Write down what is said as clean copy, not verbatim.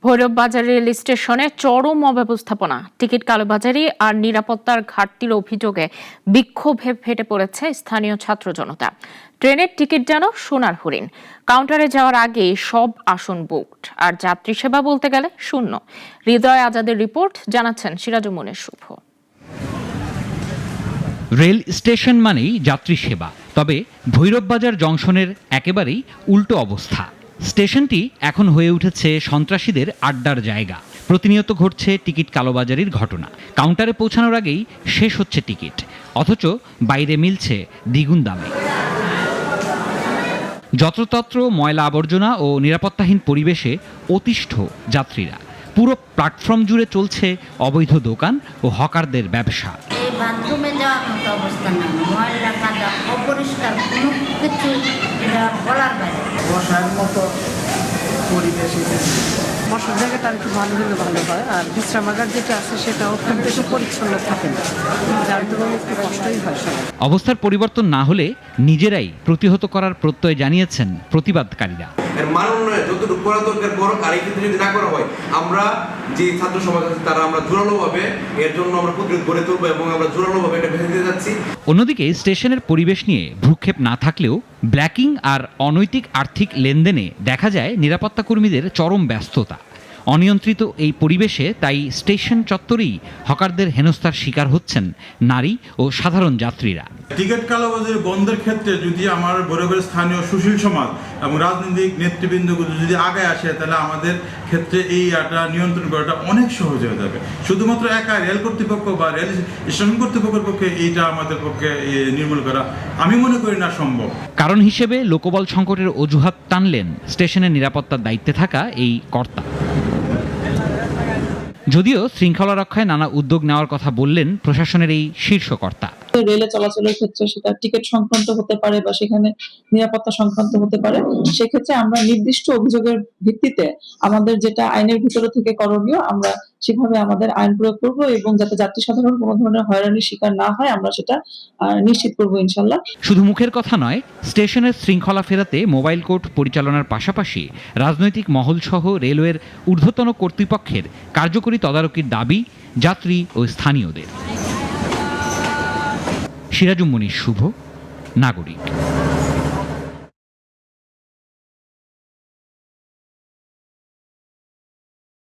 ভৈরব বাজার রেল স্টেশনে চরম অব্যবস্থাপনা, টিকিট কালোবাজারি আর নিরাপত্তার ঘাটতির অভিযোগে বিক্ষোভে ফেটে পড়েছে স্থানীয় ছাত্র জনতা। ট্রেনের টিকিট যেন সোনার হরিণ, কাউন্টারে যাওয়ার আগে সব আসন বুকড, আর যাত্রী সেবা বলতে গেলে শূন্য। হৃদয় আজাদের রিপোর্ট, জানাচ্ছেন সিরাজুল মনির শুভ। রেল স্টেশন মানেই যাত্রী সেবা, তবে ভৈরব বাজার জংশনের একেবারেই উল্টো অবস্থা। স্টেশনটি এখন হয়ে উঠেছে সন্ত্রাসীদের আড্ডার জায়গা। প্রতিনিয়ত ঘটছে টিকিট কালোবাজারির ঘটনা। কাউন্টারে পৌঁছানোর আগেই শেষ হচ্ছে টিকিট, অথচ বাইরে মিলছে দ্বিগুণ দামে। যত্রতত্র ময়লা আবর্জনা ও নিরাপত্তাহীন পরিবেশে অতিষ্ঠ যাত্রীরা। পুরো প্ল্যাটফর্ম জুড়ে চলছে অবৈধ দোকান ও হকারদের ব্যবসা। এই বাথরুমে যাওয়ার মতো অবস্থা না, ময়লা কাদা অপরিষ্কার, কোনো কিছু এটা বলার বাইরে। বসার মতো পরিবেশ, বসার জায়গাটা একটু ভালো হলে ভালো হয়, আর বিশ্রামাগার যেটা আছে সেটাও খুব বেশি পরিচ্ছন্ন থাকে না, যার জন্য একটু কষ্টই হয় সবাই। অবস্থার পরিবর্তন না হলে নিজেরাই প্রতিহত করার প্রত্যয় জানিয়েছেন প্রতিবাদকারীরা। মান উন্নয়ন যতটুকু করা দরকার করুক, আর এই ক্ষেত্রে যদি না করা হয়, আমরা যে ছাত্র সমাজ আছে তারা আমরা জোরালোভাবে এর জন্য আমরা প্রতিরোধ গড়ে তুলবো এবং আমরা জোরালোভাবে এটা ভেঙে দিয়ে যাচ্ছি। অন্যদিকে স্টেশনের পরিবেশ নিয়ে ভ্রুক্ষেপ না থাকলেও ব্ল্যাকিং আর অনৈতিক আর্থিক লেনদেনে দেখা যায় নিরাপত্তা কর্মীদের চরম ব্যস্ততা। অনিয়ন্ত্রিত এই পরিবেশে তাই স্টেশন চত্বরেই হকারদের হেনস্থার শিকার হচ্ছেন নারী ও সাধারণ যাত্রীরা। টিকিট কালোবাজারি বন্ধের ক্ষেত্রে যদি আমার ভৈরবের স্থানীয় সুশীল সমাজ এবং রাজনৈতিক নেতৃবৃন্দগুলো যদি আগে আসে, তাহলে আমাদের ক্ষেত্রে এই আটা নিয়ন্ত্রণ করাটা অনেক সহজ হয়ে যাবে। শুধুমাত্র একা রেল কর্তৃপক্ষ বা রেল স্টেশন কর্তৃপক্ষের পক্ষে এইটা আমাদের পক্ষে নির্মূল করা আমি মনে করি না সম্ভব। কারণ হিসেবে লোকবল সংকটের অজুহাত টানলেন স্টেশনের নিরাপত্তার দায়িত্বে থাকা এই কর্তা। যদিও শৃঙ্খলা রক্ষায় নানা উদ্যোগ নেওয়ার কথা বললেন প্রশাসনের এই শীর্ষ কর্তা। রেলে চলাচলের ক্ষেত্রে সেটা টিকিট সংক্রান্ত হতে পারে বা সেখানে নিরাপত্তা সংক্রান্ত হতে পারে, সেক্ষেত্রে আমরা নির্দিষ্ট অভিযোগের ভিত্তিতে আমাদের যেটা আইনের ভিতরে থেকে করণীয় আমরা সেভাবে আমাদের আইন প্রয়োগ করব, এবং যাতে যাত্রী সাধারণ কোনো ধরনের হয়রানির শিকার না হয় আমরা সেটা নিশ্চিত করব ইনশাল্লাহ। শুধু মুখের কথা নয়, স্টেশনের শৃঙ্খলা ফেরাতে মোবাইল কোর্ট পরিচালনার পাশাপাশি রাজনৈতিক মহল সহ রেলওয়ের ঊর্ধ্বতন কর্তৃপক্ষের কার্যকরী তদারকির দাবি যাত্রী ও স্থানীয়দের। সিরাজুল মনির শুভ, নাগরিক।